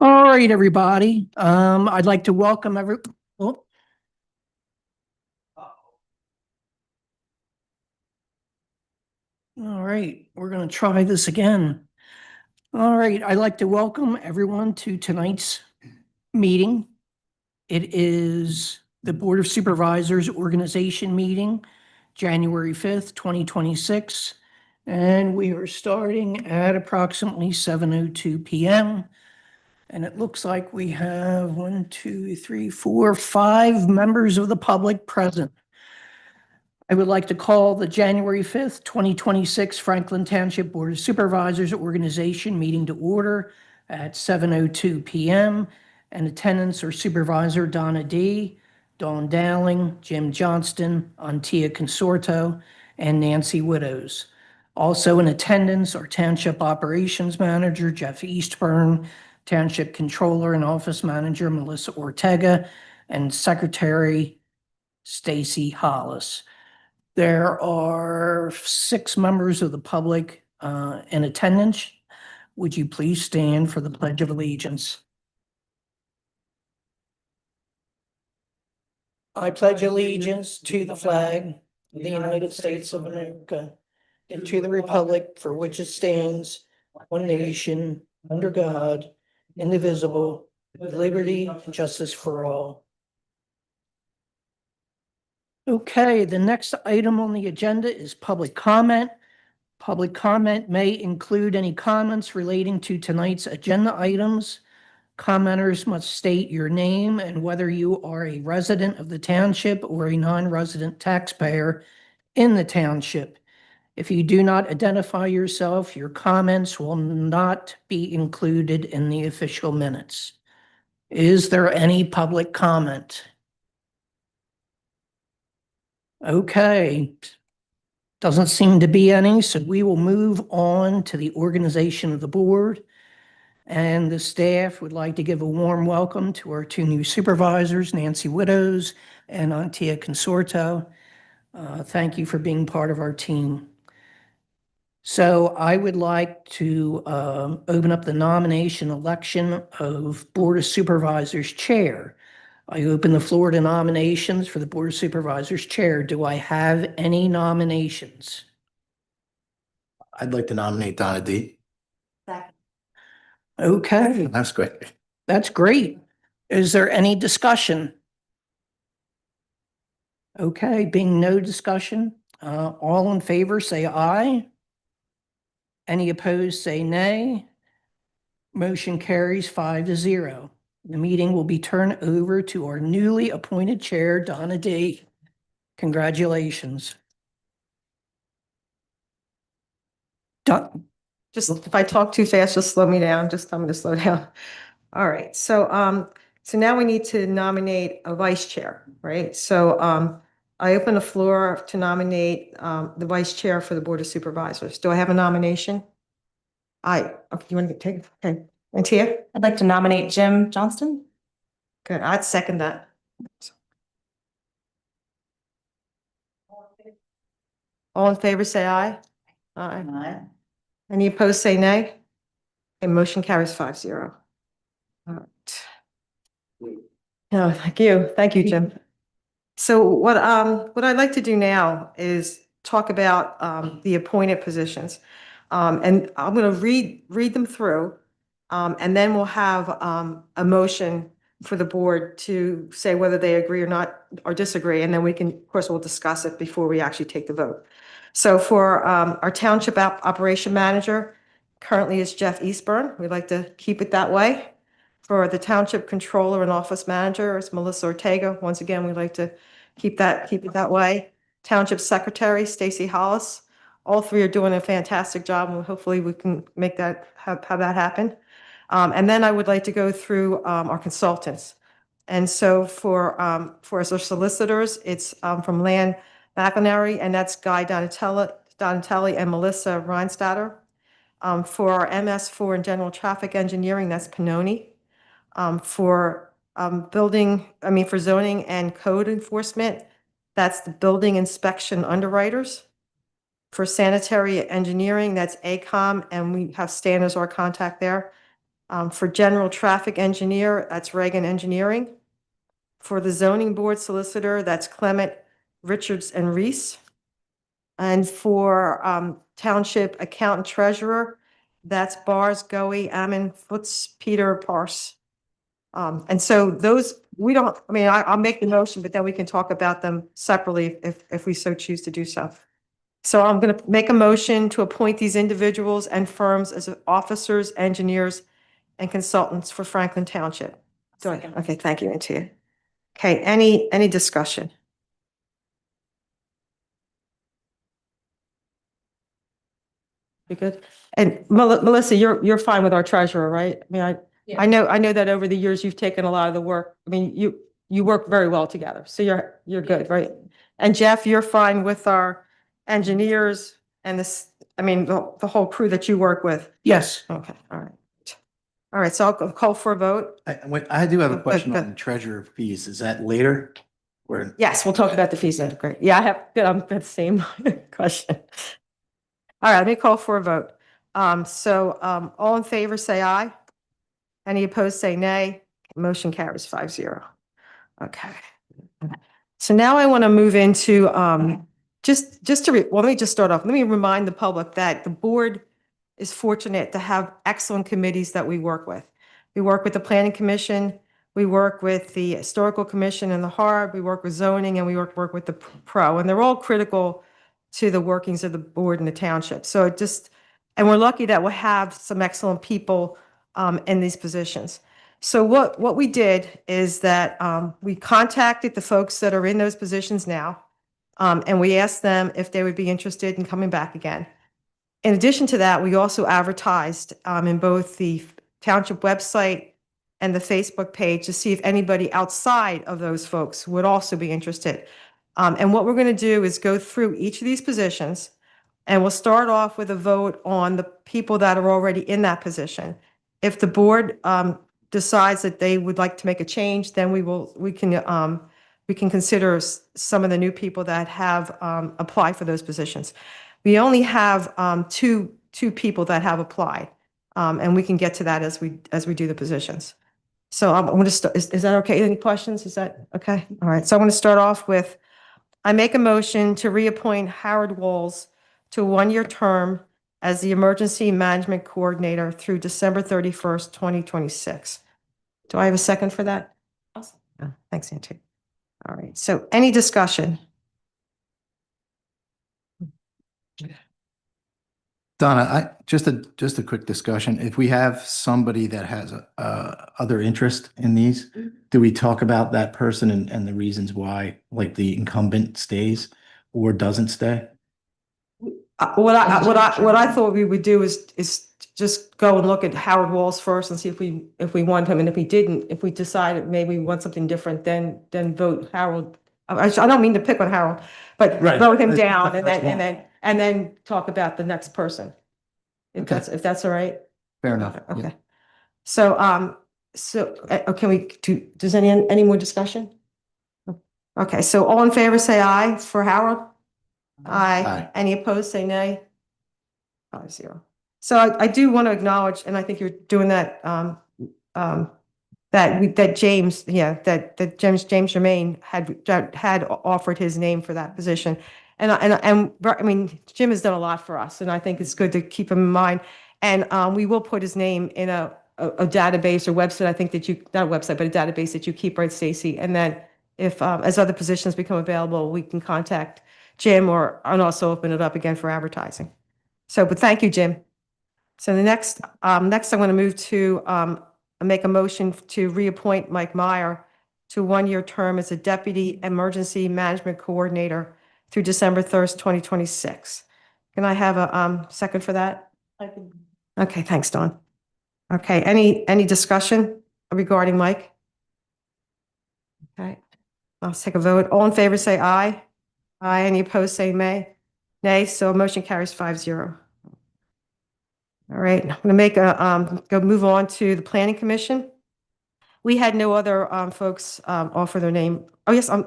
All right, everybody. I'd like to welcome oh. All right, we're going to try this again. All right, I'd like to welcome everyone to tonight's meeting. It is the Board of Supervisors Organization Meeting, January 5th, 2026. And we are starting at approximately 7:02 p.m. And it looks like we have 5 members of the public present. I would like to call the January 5th, 2026 Franklin Township Board of Supervisors Organization meeting to order at 7:02 p.m. And attendants are Supervisor Donna D., Dawn Dowling, Jim Johnston, Antia Consorto, and Nancy Widows. Also in attendance are Township Operations Manager Jeff Eastburn, Township Controller and Office Manager Melissa Ortega, and Secretary Stacy Hollis. There are 6 members of the public in attendance. Would you please stand for the Pledge of Allegiance? I pledge allegiance to the flag of the United States of America and to the republic for which it stands, one nation, under God, indivisible, with liberty and justice for all. Okay, the next item on the agenda is public comment. Public comment may include any comments relating to tonight's agenda items. Commenters must state your name and whether you are a resident of the township or a non-resident taxpayer in the township. If you do not identify yourself, your comments will not be included in the official minutes. Is there any public comment? Okay. Doesn't seem to be any, so we will move on to the organization of the board. And the staff would like to give a warm welcome to our 2 new supervisors, Nancy Widows and Antia Consorto. Thank you for being part of our team. So I would like to open up the nomination election of Board of Supervisors Chair. I open the floor to nominations for the Board of Supervisors Chair. Do I have any nominations? I'd like to nominate Donna D. Okay, That's great. that's great. Is there any discussion? Okay, being no discussion, all in favor, say aye. Any opposed, say nay. Motion carries 5-0. The meeting will be turned over to our newly appointed chair, Donna D. Congratulations. Just if I talk too fast, just slow me down. Just tell me to slow down. All right. So now we need to nominate a vice chair, right? So I open the floor to nominate the vice chair for the Board of Supervisors. Do I have a nomination? Okay, you want to take it? Okay. And Tia? I'd like to nominate Jim Johnston. Good. I'd second that. All in favor, say aye. Aye. Any opposed, say nay. And motion carries 5-0. All right. No, thank you. Thank you, Jim. So what I'd like to do now is talk about the appointed positions. And I'm going to read them through, and then we'll have a motion for the board to say whether they agree or not or disagree, and then we can, of course, we'll discuss it before we actually take the vote. So for our township operation manager, currently is Jeff Eastburn. We'd like to keep it that way. For the township controller and office manager, it's Melissa Ortega. Once again, we'd like to keep it that way. Township secretary, Stacy Hollis. All 3 are doing a fantastic job, and hopefully we can make that have that happen. And then I would like to go through our consultants. And so for our solicitors, it's from Land McInerney, and that's Guy Donatelli and Melissa Reinstatter. For our MS4 and general traffic engineering, that's Pannoni. For zoning and code enforcement, that's the building inspection underwriters. For sanitary engineering, that's ACOM, and we have Stan as our contact there. For general traffic engineer, that's Reagan Engineering. For the zoning board solicitor, that's Clement, Richards, and Reese. And for township accountant treasurer, that's Bars, Goey, Ammon, Foots, Peter, Parse. And so those, we don't, I mean, I'll make the motion, but then we can talk about them separately if we so choose to do so. So I'm going to make a motion to appoint these individuals and firms as officers, engineers, and consultants for Franklin Township. Okay, thank you, Antia. Okay, any discussion? You good? And Melissa, you're fine with our treasurer, right? I mean, I know that over the years you've taken a lot of the work. I mean, you work very well together, so you're good, right? And Jeff, you're fine with our engineers and this, I mean, the whole crew that you work with? Yes. Okay, all right. All right, so I'll call for a vote. I do have a Good, question good. on the treasurer fees. Is that later? Or, Yes, we'll talk about the fees later. Great. Yeah, I'm got the same question. All right, let me call for a vote. All in favor, say aye. Any opposed, say nay. Motion carries 5-0. Okay. So now I want to move into, let me just start off. Let me remind the public that the board is fortunate to have excellent committees that we work with. We work with the Planning Commission, we work with the Historical Commission and the HARB, we work with zoning, and we work with the PRO, and they're all critical to the workings of the board and the township. And we're lucky that we'll have some excellent people in these positions. So what we did is that we contacted the folks that are in those positions now, and we asked them if they would be interested in coming back again. In addition to that, we also advertised in both the township website and the Facebook page to see if anybody outside of those folks would also be interested. And what we're going to do is go through each of these positions, and we'll start off with a vote on the people that are already in that position. If the board decides that they would like to make a change, then we can consider some of the new people that have applied for those positions. We only have two people that have applied, and we can get to that as we do the positions. So I'm going to start. Is that okay? Any questions? Is that okay? All right. So I'm going to start off with, I make a motion to reappoint Howard Walls to a one-year term as the Emergency Management Coordinator through December 31st, 2026. Do I have a second for that? Awesome. Thanks, Auntie. All right. So any discussion? Donna, just a quick discussion. If we have somebody that has other interest in these, do we talk about that person and the reasons why, like the incumbent stays or doesn't stay? What I thought we would do is just go and look at Howard Walls first and see if we want him, and if we didn't, if we decided maybe we want something different, then vote Harold. I don't mean to pick on Harold, but Right. vote him down That's and then talk about the next person. If Okay. that's all right. Fair enough. Okay. Yeah. So can we do? Does any more discussion? Okay. So all in favor, say aye for Harold. Aye. Aye. Any opposed, say nay. 5-0. So I do want to acknowledge, and I think you're doing that, that James, that James Germain had offered his name for that position. And I mean, Jim has done a lot for us, and I think it's good to keep him in mind. And we will put his name in a database or website, I think not a website, but a database that you keep, right, Stacy? And then if, as other positions become available, we can contact Jim and also open it up again for advertising. But thank you, Jim. So the next I'm going to move to make a motion to reappoint Mike Meyer to a one-year term as a Deputy Emergency Management Coordinator through December 1st, 2026. Can I have a second for that? Okay, thanks, Dawn. Okay, any discussion regarding Mike? Okay, I'll take a vote. All in favor, say aye. Aye. Any opposed, say nay. So motion carries 5-0. All right, I'm going to make move on to the Planning Commission. We had no other folks offer their name. Oh, yes, I'm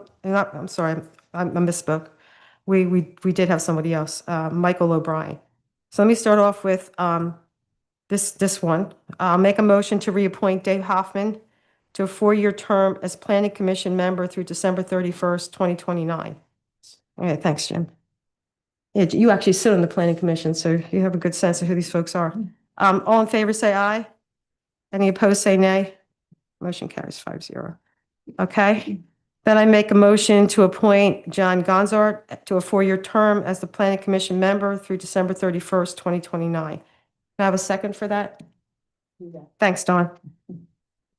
sorry, I misspoke. We did have somebody else, Michael O'Brien. So let me start off with this one. I'll make a motion to reappoint Dave Hoffman to a 4-year term as Planning Commission member through December 31st, 2029. All right, thanks, Jim. Yeah, you actually sit on the Planning Commission, so you have a good sense of who these folks are. All in favor, say aye. Any opposed, say nay. Motion carries 5-0. Okay. Then I make a motion to appoint John Gonzart to a 4-year term as the Planning Commission member through December 31st, 2029. Can I have a second for that? Thanks, Dawn.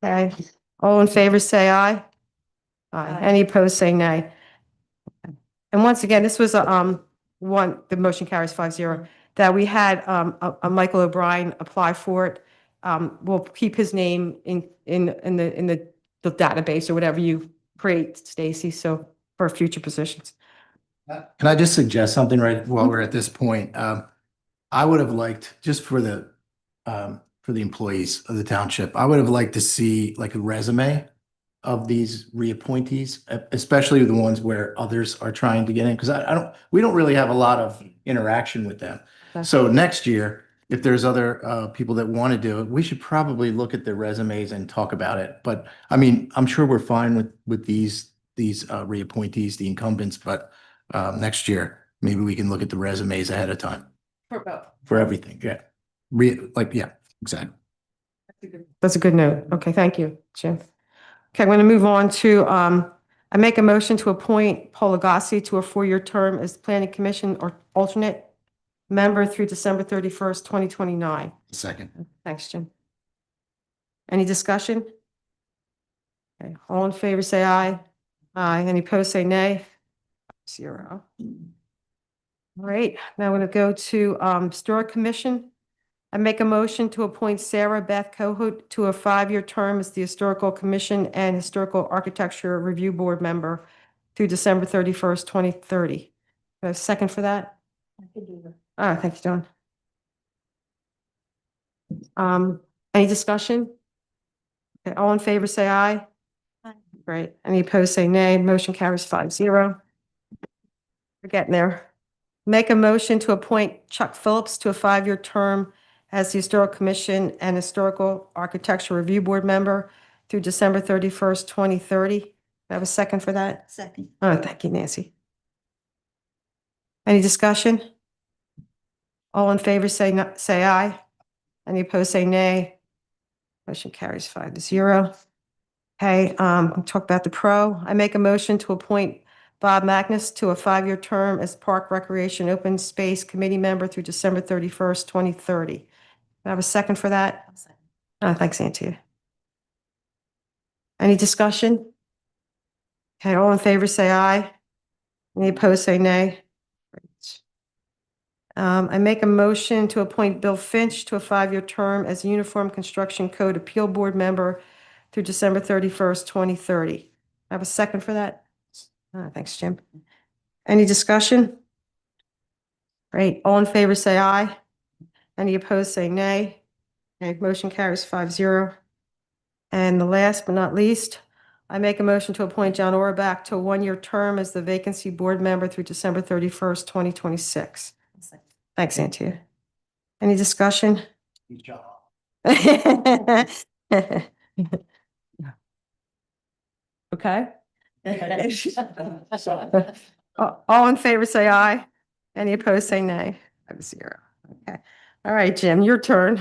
Okay. All in favor, say aye. Aye. Any opposed, say nay. And once again, this was the motion carries 5-0, that we had a Michael O'Brien apply for it. We'll keep his name in the database or whatever you create, Stacy, so for future positions. Can I just suggest something right while we're at this point? I would have liked, just for the employees of the township, I would have liked to see like a resume of these reappointees, especially the ones where others are trying to get in, because we don't really have a lot of interaction with them. So next year, if there's other people that want to do it, we should probably look at their resumes and talk about it. But I mean, I'm sure we're fine with these reappointees, the incumbents, but next year, maybe we can look at the resumes ahead of time. For everything, yeah. Yeah, exactly. That's a good note. Okay, thank you, Jim. Okay, I'm going to move on to, I make a motion to appoint Paul Agassi to a 4-year term as Planning Commission or alternate member through December 31st, 2029. Second. Thanks, Jim. Any discussion? Okay, all in favor, say aye. Aye. Any opposed, say nay. 0. All right, now I'm going to go to Historic Commission. I make a motion to appoint Sarah Beth Kohut to a 5-year term as the Historical Commission and Historical Architecture Review Board member through December 31st, 2030. Do I have a second for that? I could do that. All right, thanks, John. Any discussion? Okay, all in favor, say aye. Aye. Great. Any opposed, say nay. Motion carries 5-0. We're getting there. Make a motion to appoint Chuck Phillips to a 5-year term as the Historical Commission and Historical Architecture Review Board member through December 31st, 2030. Do I have a second for that? Second. Oh, thank you, Nancy. Any discussion? All in favor, say aye. Any opposed, say nay. Motion carries 5-0. Okay, we'll talk about the pro. I make a motion to appoint Bob Magnus to a 5-year term as Park Recreation Open Space Committee member through December 31st, 2030. Do I have a second for that? Oh, thanks, Auntie. Any discussion? Okay, all in favor, say aye. Any opposed, say nay. Great. I make a motion to appoint Bill Finch to a 5-year term as Uniform Construction Code Appeal Board member through December 31st, 2030. I have a second for that? Thanks, Jim. Any discussion? Great. All in favor, say aye. Any opposed, say nay. Okay, motion carries 5-0. And the last but not least, I make a motion to appoint John Orback to a 1-year term as the vacancy board member through December 31st, 2026. Thanks, Antia. Any discussion? Good job. Okay. All in favor, say aye. Any opposed, say nay. 5-0. Okay. All right, Jim, your turn.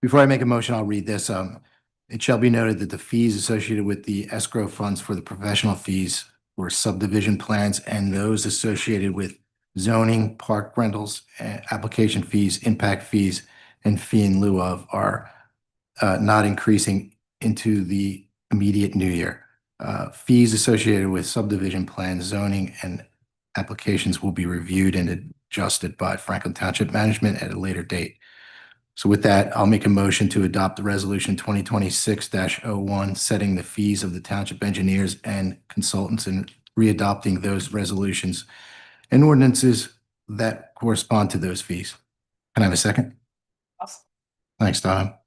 Before I make a motion, I'll read this. It shall be noted that the fees associated with the escrow funds for the professional fees for subdivision plans and those associated with zoning, park rentals, application fees, impact fees, and fee in lieu of are not increasing into the immediate new year. Fees associated with subdivision plans, zoning, and applications will be reviewed and adjusted by Franklin Township Management at a later date. So with that, I'll make a motion to adopt the resolution 2026-01, setting the fees of the township engineers and consultants and readopting those resolutions and ordinances that correspond to those fees. Can I have a second? Thanks, Donna.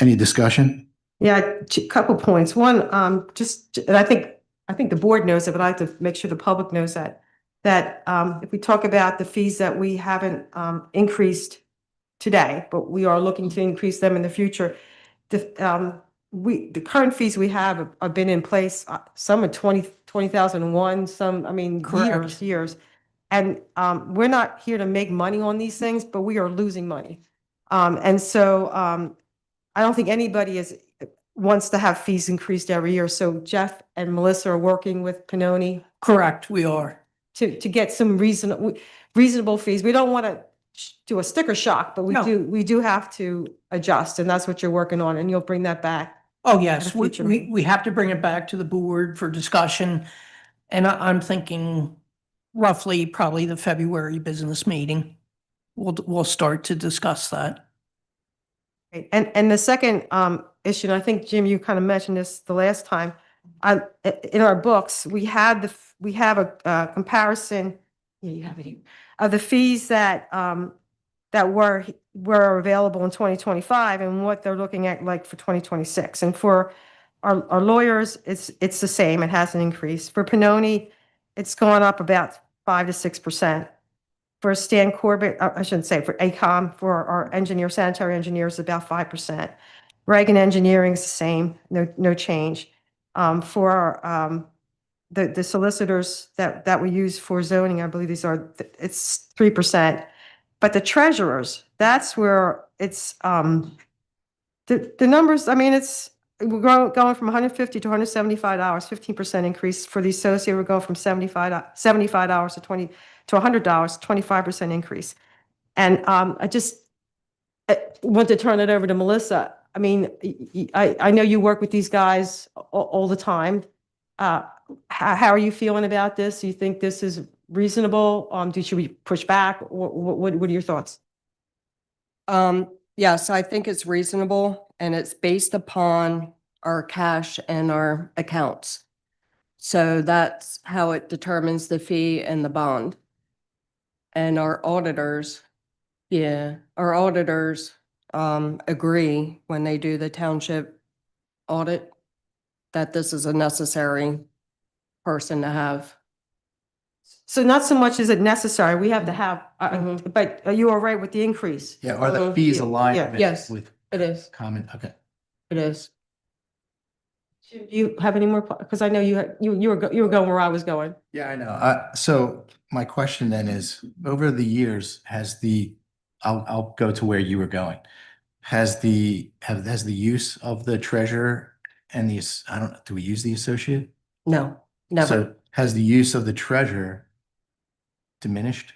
Any discussion? Yeah, a couple points. One, and I think the board knows it, but I have to make sure the public knows that. If we talk about the fees that we haven't increased today, but we are looking to increase them in the future. The current fees we have been in place, some are 20,001, some, I mean, Correct. years. And we're not here to make money on these things, but we are losing money. And so I don't think anybody wants to have fees increased every year. So Jeff and Melissa are working with Pannoni Correct, we are. to get some reasonable fees. We don't want to do a sticker shock, but No. we do have to adjust, and that's what you're working on, and you'll bring that back. Oh, yes, At a future we meeting. have to bring it back to the board for discussion. And I'm thinking roughly probably the February business meeting. We'll start to discuss that. And the second issue, and I think, Jim, you kind of mentioned this the last time, in our books, we have a comparison, yeah, you have it here, of the fees that were available in 2025 and what they're looking at like for 2026. And for our lawyers, it's the same. It hasn't increased. For Pannoni, it's gone up about 5 to 6%. For Stan Corbett, I shouldn't say, for ACOM, for our sanitary engineers, about 5%. Reagan Engineering is the same, no change. For the solicitors that we use for zoning, I believe it's 3%. But the treasurers, that's where it's, the numbers, I mean, we're going from 150 to $175, 15% increase. For the associate, we're going from $75 to $100, 25% increase. And I want to turn it over to Melissa. I mean, I know you work with these guys all the time. How are you feeling about this? Do you think this is reasonable? Should we push back? What are your thoughts? Yes, I think it's reasonable and it's based upon our cash and our accounts. So that's how it determines the fee and the bond. And our auditors agree when they do the township audit that this is a necessary person to have. So not so much is it necessary, we have to have, Mhm. but are you all right with the increase? Yeah, are the fees Yeah, aligned yeah. Yes. with It is. common? Okay. It is. Do you have any more, because I know you were going where I was going. Yeah, I know. So my question then is, over the years, I'll go to where you were going. Has the use of the treasurer and do we use the associate? No, never. So has the use of the treasurer diminished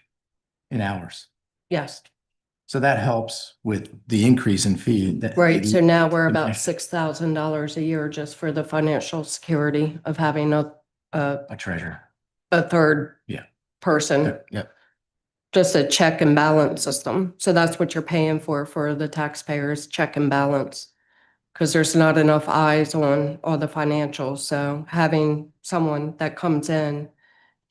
in hours? Yes. So that helps with the increase in fee. Right, so now we're about diminished. $6,000 a year just for the financial security of having a treasurer. third Yeah. person, Yep. Yep. just a check and balance system. So that's what you're paying for the taxpayers, check and balance. Because there's not enough eyes on all the financials. So having someone that comes in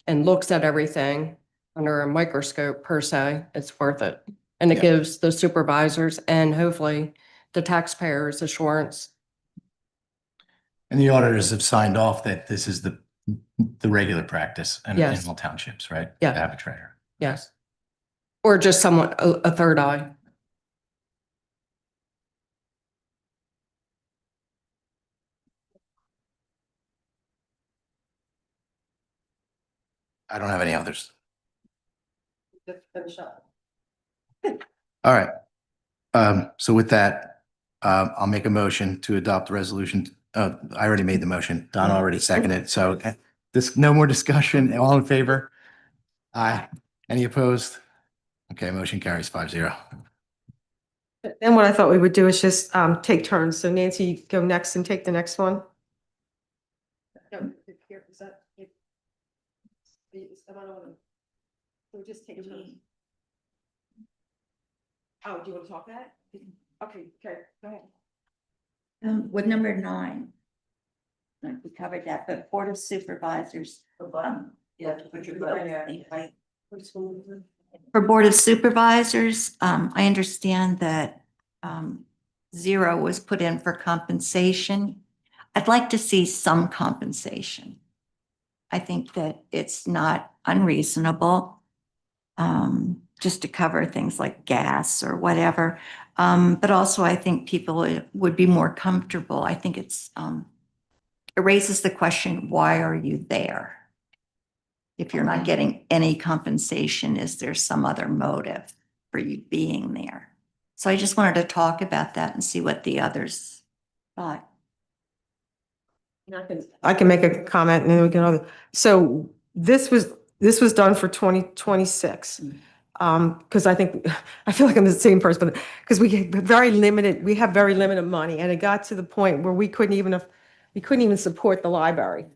and looks at everything under a microscope per se, it's worth it. And it Yeah. gives the supervisors and hopefully the taxpayers assurance. And the auditors have signed off that this is the regular practice in Yes. all townships, right? Yeah. To have a treasurer. Yes. Or just someone, a third eye. I don't have any others. All right. So with that, I'll make a motion to adopt the resolution. I already made the motion. Don already seconded. So no more discussion. All in favor? Aye. Any opposed? Okay, motion carries 5-0. Then what I thought we would do is just take turns. So Nancy, go next and take the next one. No, here, is that? So just take turns. Oh, do you want to talk that? Okay, go ahead. With number 9. We covered that, but Board of Supervisors. For Board of Supervisors, I understand that zero was put in for compensation. I'd like to see some compensation. I think that it's not unreasonable, just to cover things like gas or whatever. But also I think people would be more comfortable. I think it raises the question, why are you there? If you're not getting any compensation, is there some other motive for you being there? So I just wanted to talk about that and see what the others thought. I can make a comment and then we can, so this was done for 2026. Because I think, I feel like I'm the same person, but because we have very limited money, and it got to the point where we couldn't even support the library.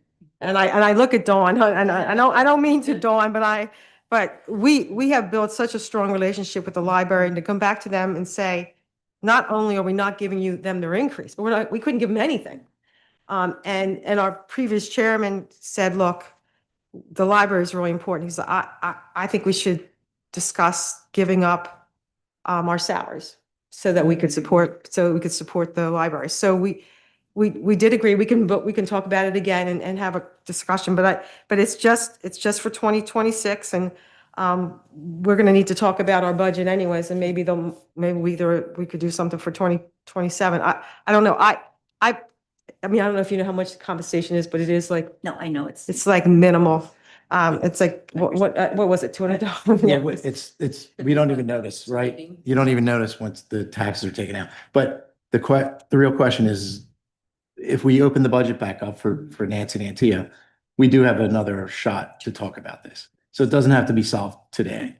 And I look at Dawn, and I don't mean to Dawn, but we have built such a strong relationship with the library, and to come back to them and say, not only are we not giving them their increase, but we couldn't give them anything. And our previous chairman said, look, the library is really important. He said, I think we should discuss giving up our salaries so that we could support the library. So we did agree. We can talk about it again and have a discussion, but it's just for 2026, and we're going to need to talk about our budget anyways, and maybe we could do something for 2027. I don't know. I mean, I don't know if you know how much the compensation is, but it is like, No, I know it's like minimal. It's like, what was it, $200? Yeah, it's, we don't even notice, right? You don't even notice once the taxes are taken out. But the real question is, if we open the budget back up for Nancy and Antia, we do have another shot to talk about this. So it doesn't have to be solved today,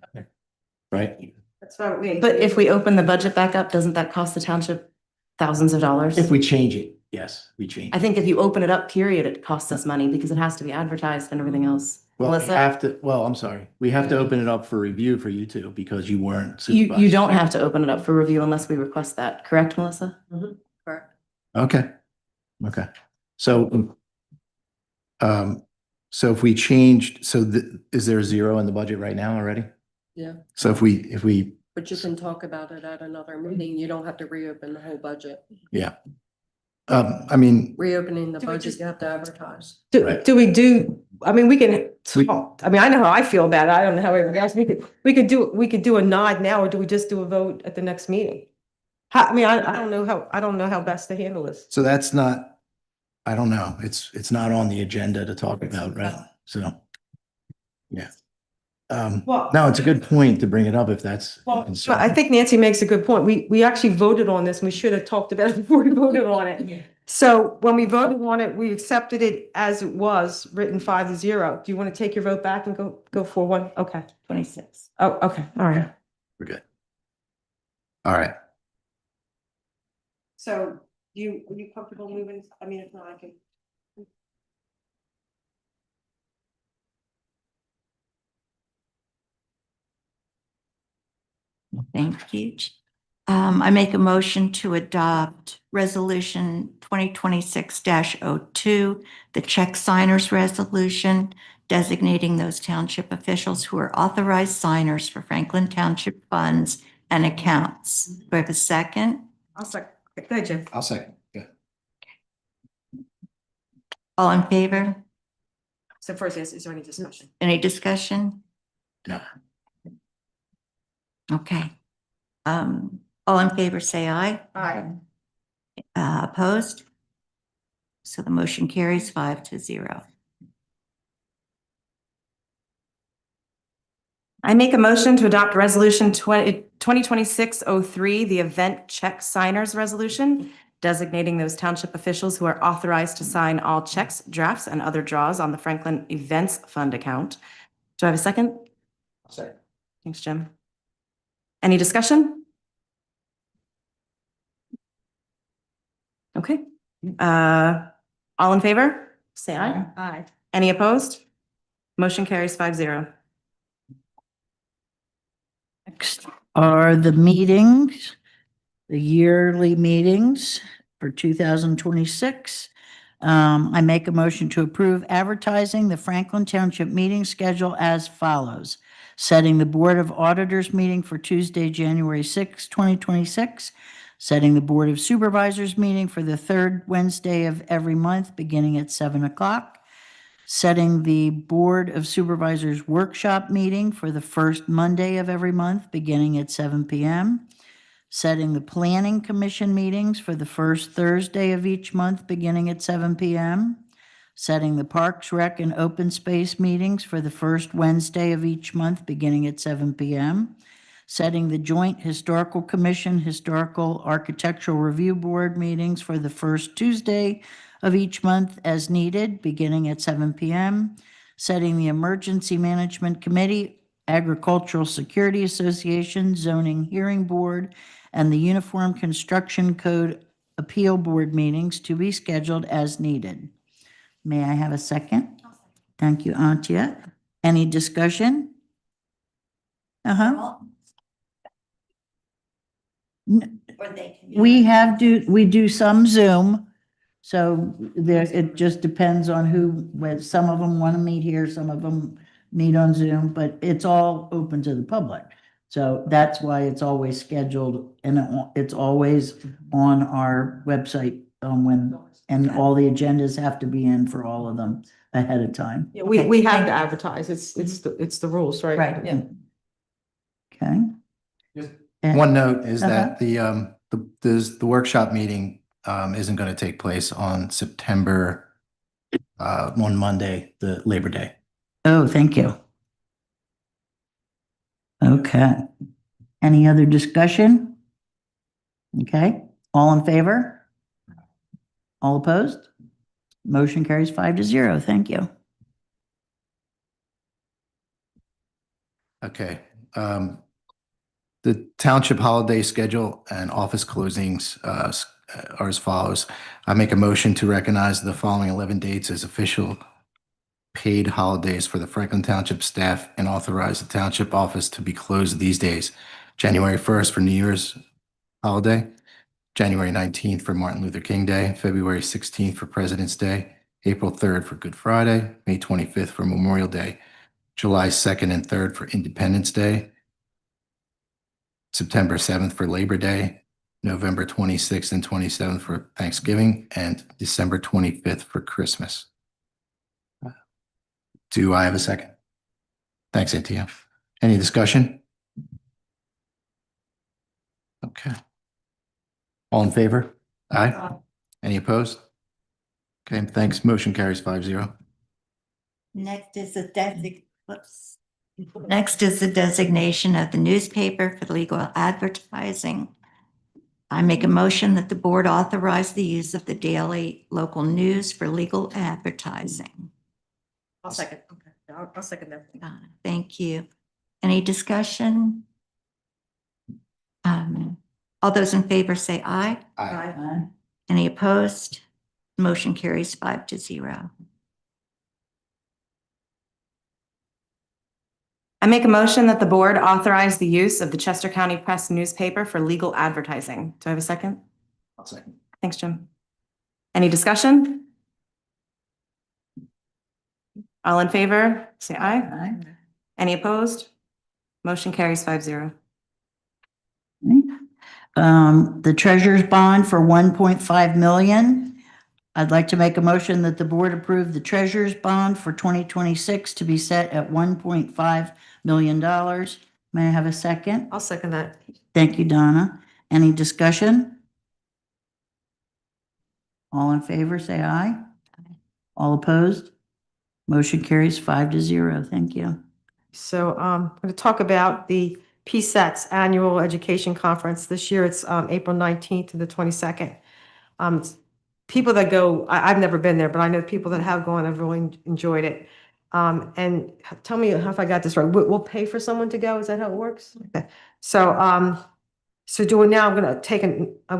right? That's what I mean. But if we open the budget back up, doesn't that cost the township thousands of dollars? If we change it, yes, we change. I think if you open it up, period, it costs us money because it has to be advertised and everything else. Well, we Melissa? have to, well, I'm sorry. We have to open it up for review for you two because you weren't You supervised. don't have to open it up for review unless we request that, correct, Melissa? Correct. Okay. Okay. So, so if we changed, is there a zero in the budget right now already? Yeah. So if we, But you can talk about it at another meeting. You don't have to reopen the whole budget. yeah. I mean, Reopening the Do we budget, just- you have to advertise. Right. I mean, we can We- talk. I mean, I know how I feel about it. I don't know how everybody else, we could do a nod now, or do we just do a vote at the next meeting? I mean, I don't know how best to handle this. so that's not, I don't know. It's not on the agenda to talk about, right? So, yeah. Well- No, it's a good point to bring it up if that's. a Well, concern. I think Nancy makes a good point. We actually voted on this, and we should have talked about it before we voted on it. So when we voted on it, we accepted it as it was, written 5-0. Do you want to take your vote back and go for one? Okay. 26. Oh, okay, all right. We're good. All right. So are you comfortable moving? I mean, if not, I can. Thank you. I make a motion to adopt resolution 2026-02, the check signers resolution, designating those township officials who are authorized signers for Franklin Township funds and accounts. Do I have a second? I'll second. Go ahead, Jim. I'll second. Yeah. All in favor? So first, is there any discussion? Any discussion? No. Okay. All in favor, say aye. Aye. Opposed? So the motion carries 5-0. I make a motion to adopt resolution 2026-03, the event check signers resolution, designating those township officials who are authorized to sign all checks, drafts, and other draws on the Franklin Events Fund account. Do I have a second? Second. Thanks, Jim. Any discussion? Okay. All in favor? Say aye. Aye. Any opposed? Motion carries 5-0. Next are the meetings, the yearly meetings for 2026. I make a motion to approve advertising the Franklin Township meeting schedule as follows. Setting the Board of Auditors meeting for Tuesday, January 6, 2026. setting the Board of Supervisors meeting for the third Wednesday of every month, beginning at 7 o'clock, setting the Board of Supervisors workshop meeting for the first Monday of every month, beginning at 7 p.m., setting the Planning Commission meetings for the first Thursday of each month, beginning at 7 p.m., setting the Parks, Rec, and Open Space meetings for the first Wednesday of each month, beginning at 7 p.m., setting the Joint Historical Commission Historical Architectural Review Board meetings for the first Tuesday of each month as needed, beginning at 7 p.m., setting the Emergency Management Committee, Agricultural Security Association, Zoning Hearing Board, and the Uniform Construction Code Appeal Board meetings to be scheduled as needed. May I have a second? Thank you, Antia. Any discussion? Uh-huh. Or they can. We do some Zoom. So there, it just depends on some of them want to meet here, some of them meet on Zoom, but it's all open to the public. So that's why it's always scheduled and it's always on our website, and all the agendas have to be in for all of them ahead of time. Yeah, Okay, we have thank to you. advertise. It's the rules, right? Right. Yeah. Okay. Just And- one note is that the workshop meeting isn't going to take place on September on Monday, the Labor Day. Oh, thank you. Okay. Any other discussion? Okay, all in favor? All opposed? Motion carries 5-0. Thank you. Okay. The township holiday schedule and office closings are as follows. I make a motion to recognize the following 11 dates as official paid holidays for the Franklin Township staff and authorize the township office to be closed these days. January 1st for New Year's holiday, January 19th for Martin Luther King Day, February 16th for President's Day, April 3rd for Good Friday, May 25th for Memorial Day, July 2nd and 3rd for Independence Day, September 7th for Labor Day, November 26th and 27th for Thanksgiving, and December 25th for Christmas. Do I have a second? Thanks, ATM. Any discussion? Okay. All in favor? Aye. Any opposed? Okay, thanks. Motion carries 5-0. Next is Next is the designation of the newspaper for legal advertising. I make a motion that the board authorize the use of the daily local news for legal advertising. I'll second. Okay. I'll second that. Thank you. Any discussion? All those in favor say aye. Aye. Any opposed? Motion carries 5-0. I make a motion that the board authorize the use of the Chester County Press newspaper for legal advertising. Do I have a second? I'll second. Thanks, Jim. Any discussion? All in favor, say aye. Aye. Any opposed? Motion carries 5-0. The treasurer's bond for 1.5 million. I'd like to make a motion that the board approve the treasurer's bond for 2026 to be set at $1.5 million. May I have a second? I'll second that. Thank you, Donna. Any discussion? All in favor, say aye. All opposed? Motion carries 5-0. Thank you. So I'm going to talk about the PSAT's Annual Education Conference. This year, it's April 19th to the 22nd. People that go, I've never been there, but I know people that have gone, have really enjoyed it. And tell me if I got this right. We'll pay for someone to go? Is that how it works? Okay. So, doing now, I'm going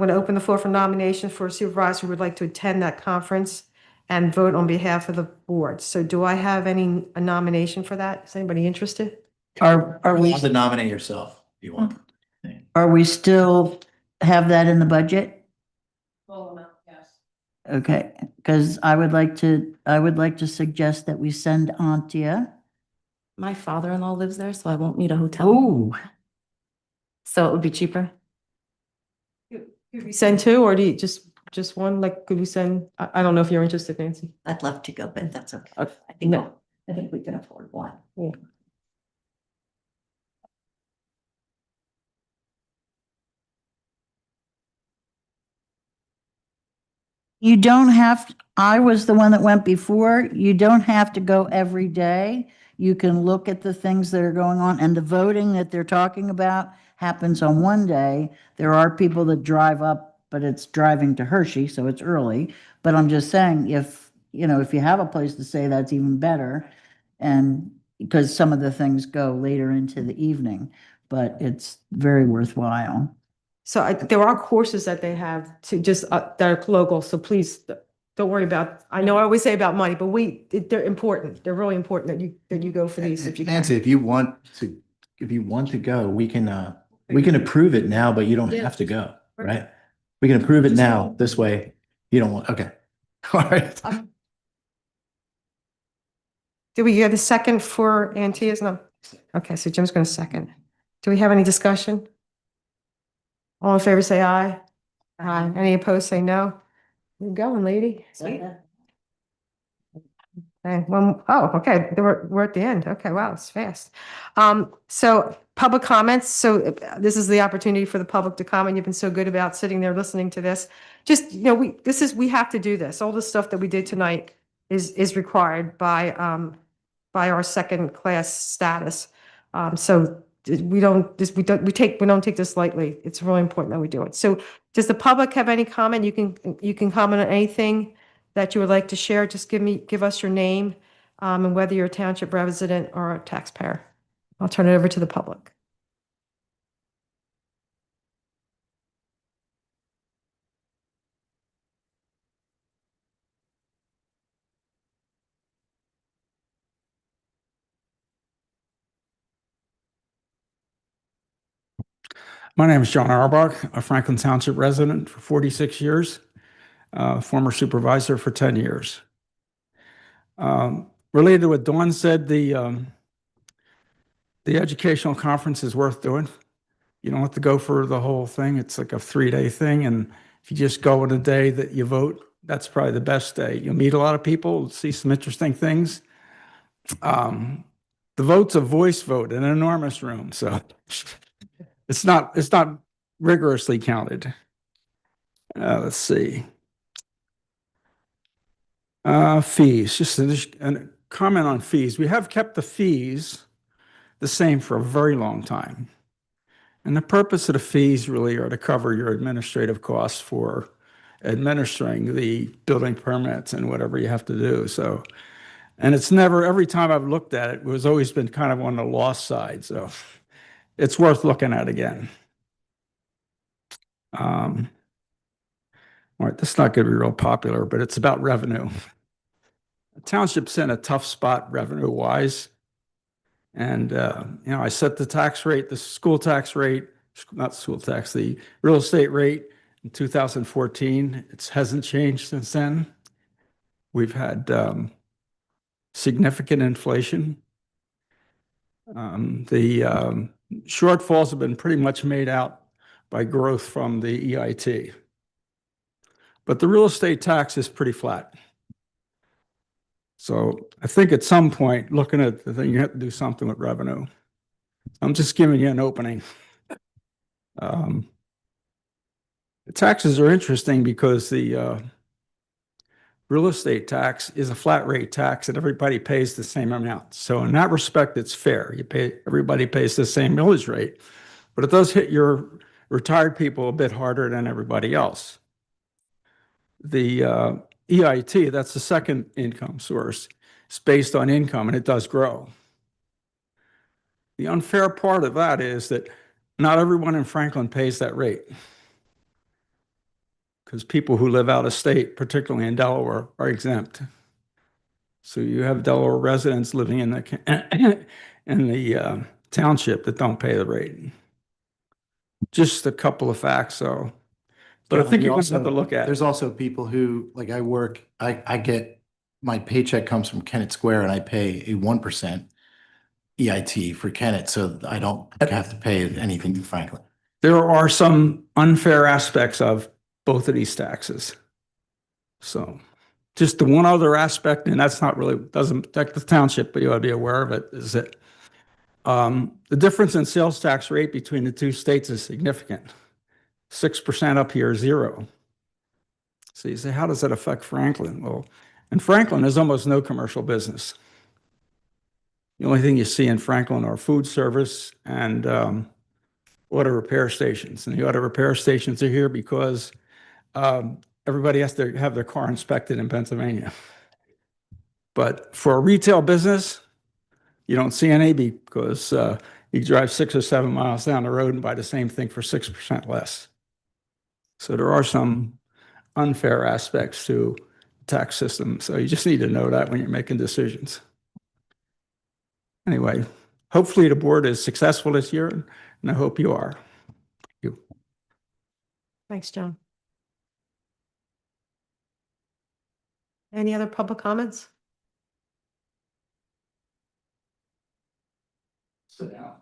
to open the floor for nominations for a supervisor who would like to attend that conference and vote on behalf of the board. So do I have a nomination for that? Is anybody interested? Are we, You have to nominate yourself if you want. are we still have that in the budget? Yes. Okay, because I would like to suggest that we send Antia. My father-in-law lives there, so I won't need a hotel. Oh, So it would be cheaper. Could we send two, or do you just one? Like, could we send, I don't know if you're interested, Nancy. I'd love to go, but that's okay. Okay. I think we can afford one. You don't have, I was the one that went before. You don't have to go every day. You can look at the things that are going on, and the voting that they're talking about happens on one day. There are people that drive up, but it's driving to Hershey, so it's early. But I'm just saying, if, if you have a place to stay, that's even better. And because some of the things go later into the evening, but it's very worthwhile. So there are courses that they have to just, that are local, so please don't worry about, I know I always say about money, but they're important. They're really important that you go for these if you can. Nancy, if you want to go, we can approve it now, but you don't have to go, right? We can approve it now. This way, you don't want, okay. All right. Did we get a second for Antia's? No. Okay, so Jim's going to second. Do we have any discussion? All in favor, say aye. Aye. Any opposed, say no. You're going, lady. Okay, okay, we're at the end. Okay, wow, it's fast. So public comments. So this is the opportunity for the public to comment. You've been so good about sitting there listening to this. Just, we have to do this. All the stuff that we did tonight is required by our second class status. So we don't take this lightly. It's really important that we do it. So does the public have any comment? You can comment on anything that you would like to share. Just give us your name, and whether you're a township resident or a taxpayer. I'll turn it over to the public. My name is John Auerbach, a Franklin Township resident for 46 years, former supervisor for 10 years. Related to what Dawn said, the educational conference is worth doing. You don't have to go for the whole thing. It's like a 3-day thing. And if you just go on a day that you vote, that's probably the best day. You'll meet a lot of people, see some interesting things. The vote's a voice vote in an enormous room. So it's not rigorously counted. Let's see. Fees, just a comment on fees. We have kept the fees the same for a very long time. And the purpose of the fees really are to cover your administrative costs for administering the building permits and whatever you have to do. So, and it's never, every time I've looked at it, it was always been kind of on the lost side. So it's worth looking at again. All right, this is not going to be real popular, but it's about revenue. The township's in a tough spot revenue-wise. And, I set the tax rate, the school tax rate, not school tax, the real estate rate in 2014. It hasn't changed since then. We've had significant inflation. The shortfalls have been pretty much made out by growth from the EIT. But the real estate tax is pretty flat. So I think at some point, looking at the thing, you have to do something with revenue. I'm just giving you an opening. The taxes are interesting because the real estate tax is a flat rate tax and everybody pays the same amount. So in that respect, it's fair. Everybody pays the same millage rate, but it does hit your retired people a bit harder than everybody else. The EIT, that's the second income source. It's based on income and it does grow. The unfair part of that is that not everyone in Franklin pays that rate, because people who live out of state, particularly in Delaware, are exempt. So you have Delaware residents living in the township that don't pay the rate. Just a couple of facts, though. But I think you also have to look at it. There's also people who, like I get, my paycheck comes from Kennett Square and I pay a 1% EIT for Kennett, so I don't have to pay anything to Franklin. there are some unfair aspects of both of these taxes. So just the one other aspect, and that's not really, doesn't protect the township, but you ought to be aware of it, is that the difference in sales tax rate between the two states is significant. 6% up here, 0. So you say, how does that affect Franklin? Well, in Franklin, there's almost no commercial business. The only thing you see in Franklin are food service and auto repair stations. And the auto repair stations are here because everybody has to have their car inspected in Pennsylvania. But for a retail business, you don't see any because you drive 6 or 7 miles down the road and buy the same thing for 6% less. So there are some unfair aspects to the tax system. So you just need to know that when you're making decisions. Anyway, hopefully the board is successful this year, and I hope you are. Thank you. Thanks, John. Any other public comments? Sit down.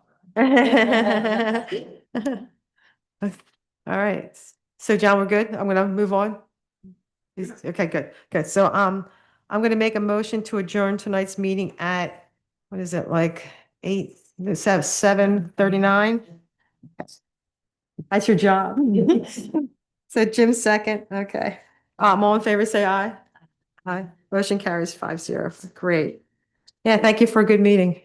All right. So John, we're good. I'm gonna move on. Okay, good, good. So, I'm gonna make a motion to adjourn tonight's meeting at, what is it, like 7:39? That's your job. So Jim second, okay. All in favor, say aye. Aye. Motion carries 5-0. Great. Yeah, thank you for a good meeting.